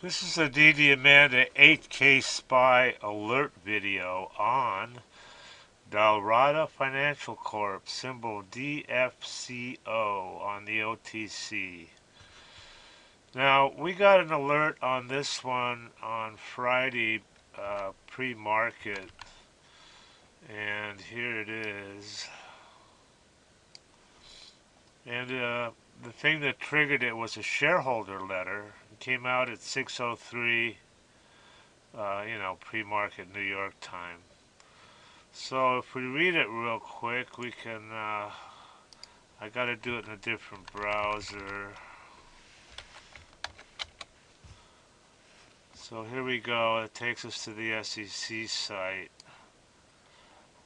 This is a DDAmanda 8K spy alert video on Dalrada Financial Corp, symbol DFCO on the OTC. Now, we got an alert on this one on Friday pre-market, and here it is. And the thing that triggered it was a shareholder letter. It came out at 6:03, pre-market New York time. So if we read it real quick, we can, I gotta do it in a different browser. So here we go, it takes us to the SEC site.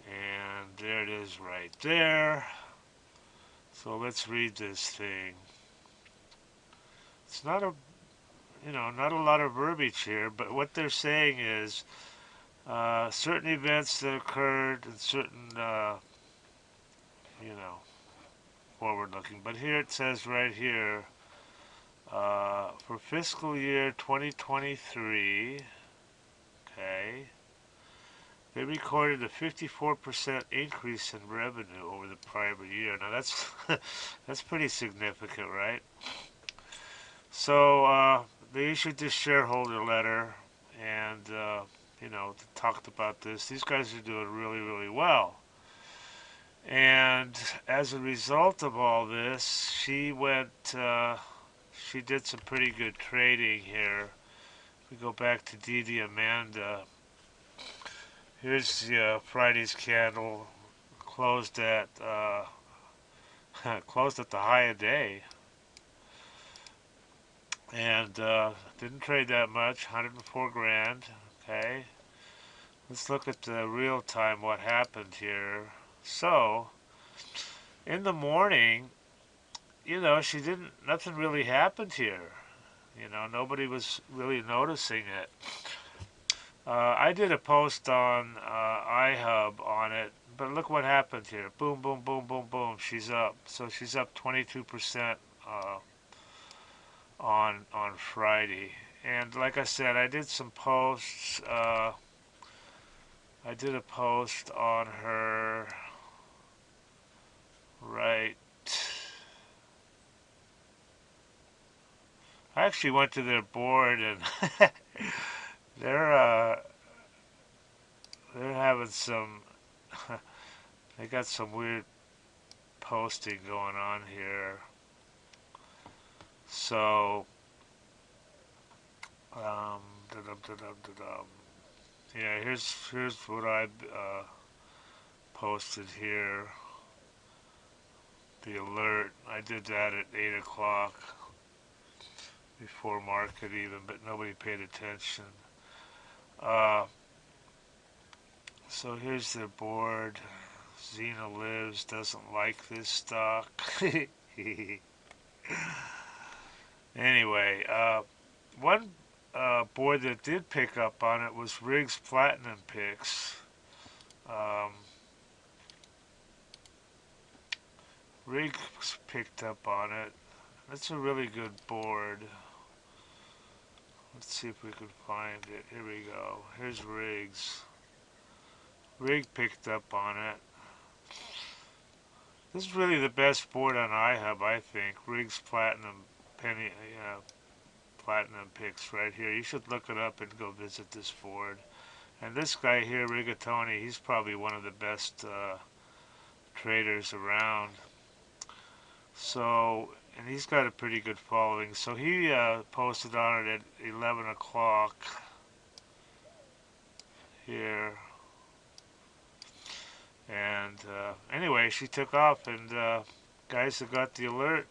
And there it is right there. So let's read this thing. It's not not a lot of verbiage here, but what they're saying is certain events that occurred and certain, forward-looking. But here it says right here, for fiscal year 2023, okay, they recorded a 54% increase in revenue over the prior year. Now that's that's pretty significant, right? So they issued this shareholder letter, and talked about this. These guys are doing really, really well. And as a result of all this, she did some pretty good trading here. If we go back to DDAmanda, here's the Friday's candle, closed at closed at the high of day, and didn't trade that much, 104 grand. Okay, let's look at the real time what happened here. So in the morning, she didn't, nothing really happened here. Nobody was really noticing it. I did a post on iHub on it, but look what happened here. Boom, boom, boom, boom, boom. She's up. So she's up 22% on Friday. And like I said, I did some posts. I did a post on her right. I actually went to their board, and they're uh, they're having some. They got some weird posting going on here. So, um, yeah, here's what I posted here. The alert. I did that at 8 o'clock before market even, but nobody paid attention. Uh, so here's their board. Xena Lives doesn't like this stock. Anyway, one board that did pick up on it was Riggs Platinum Picks. Um, Riggs picked up on it. That's a really good board. Let's see if we can find it. Here we go. Here's Riggs. Rig picked up on it. This is really the best board on iHub, I think. Riggs Platinum Platinum Picks right here. You should look it up and go visit this board. And this guy here, Rigatoni, he's probably one of the best traders around. So, and he's got a pretty good following. So he posted on it at 11 o'clock here. And anyway, she took off, and guys that got the alert,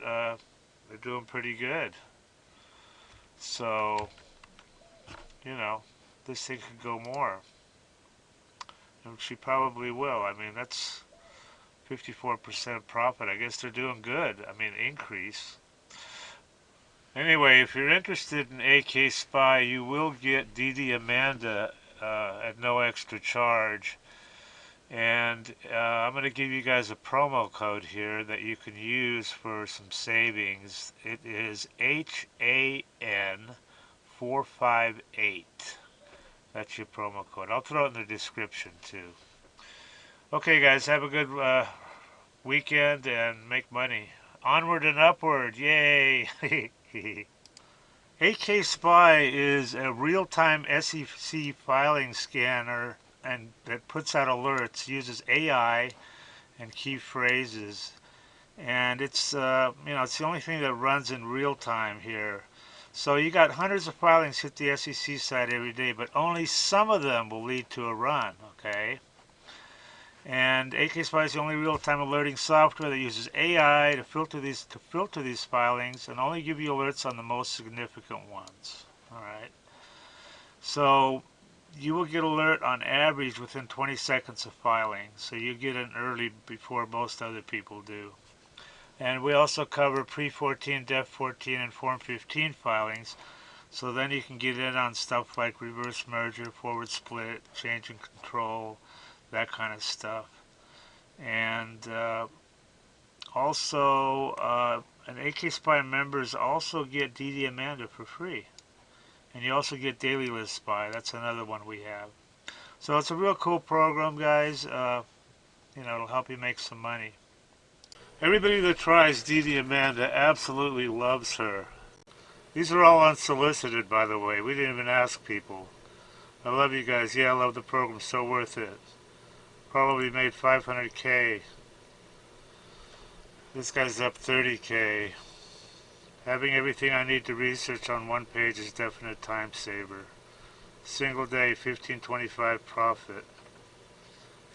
they're doing pretty good. So, this thing could go more. And she probably will. I mean, that's 54% profit. I guess they're doing good. I mean, increase. Anyway, if you're interested in AK Spy, you will get DDAmanda at no extra charge. And I'm going to give you guys a promo code here that you can use for some savings. It is HAN 458. That's your promo code. I'll throw it in the description too. Okay, guys, have a good weekend and make money. Onward and upward. Yay! AK Spy is a real-time SEC filing scanner and that puts out alerts, uses AI and key phrases, and it's it's the only thing that runs in real time here. So you got hundreds of filings hit the SEC site every day, but only some of them will lead to a run. Okay. And AKSpy is the only real-time alerting software that uses AI to filter these filings and only give you alerts on the most significant ones. All right. So you will get alert on average within 20 seconds of filing. So you get in early before most other people do. And we also cover pre-14, Def 14, and Form 15 filings. So then you can get in on stuff like reverse merger, forward split, change in control, that kind of stuff. And an AK Spy members also get DDAmanda for free. And you also get Daily List Spy. That's another one we have. So it's a real cool program, guys. It'll help you make some money. Everybody that tries DDAmanda absolutely loves her. These are all unsolicited, by the way. We didn't even ask people. I love you guys. Yeah, I love the program. So worth it. Probably made 500K. This guy's up 30K. Having everything I need to research on one page is definite time saver. Single day, 1525 profit.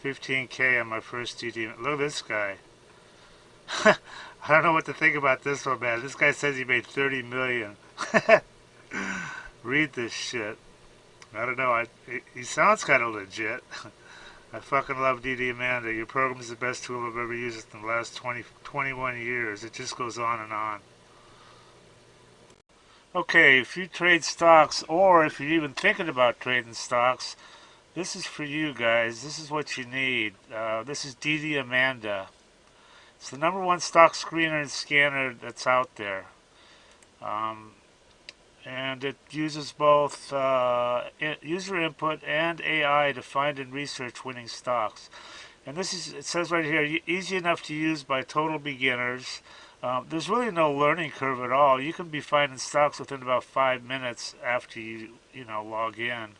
15K on my first DD. Look at this guy. I don't know what to think about this one, man. This guy says he made 30 million. Read this shit. I don't know. He sounds kind of legit. I fucking love DDAmanda. Your program is the best tool I've ever used in the last 21 years. It just goes on and on. Okay, if you trade stocks, or if you're even thinking about trading stocks, this is for you guys. This is what you need. This is DDAmanda. It's the #1 stock screener and scanner that's out there. And it uses both user input and AI to find and research winning stocks. And it says right here, easy enough to use by total beginners. There's really no learning curve at all. You can be finding stocks within about 5 minutes after you log in.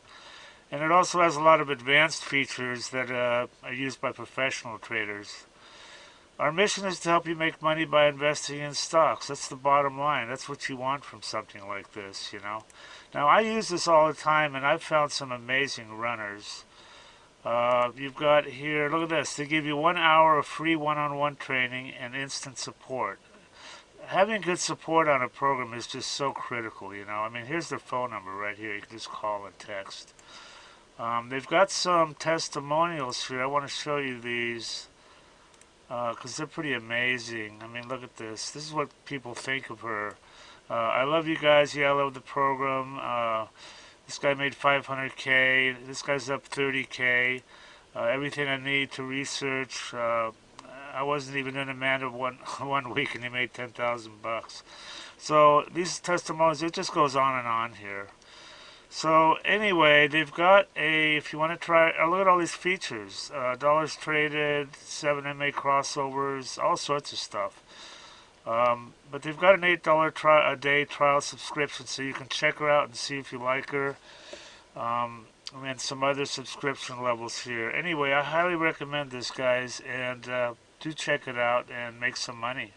And it also has a lot of advanced features that are used by professional traders. Our mission is to help you make money by investing in stocks. That's the bottom line. That's what you want from something like this, Now, I use this all the time, and I've found some amazing runners. You've got here, look at this. They give you 1 hour of free one-on-one training and instant support. Having good support on a program is just so critical, I mean, here's their phone number right here. You can just call and text. They've got some testimonials here. I want to show you these because they're pretty amazing. I mean, look at this. This is what people think of her. I love you guys. Yeah, I love the program. This guy made 500K. This guy's up 30K. Everything I need to research. I wasn't even in Amanda one week, and he made 10,000 bucks. So these testimonials, it just goes on and on here. So anyway, they've got if you want to try, look at all these features. Dollars traded, 7 MA crossovers, all sorts of stuff. But they've got an $8 a day trial subscription, so you can check her out and see if you like her. And some other subscription levels here. Anyway, I highly recommend this, guys, and do check it out and make some money.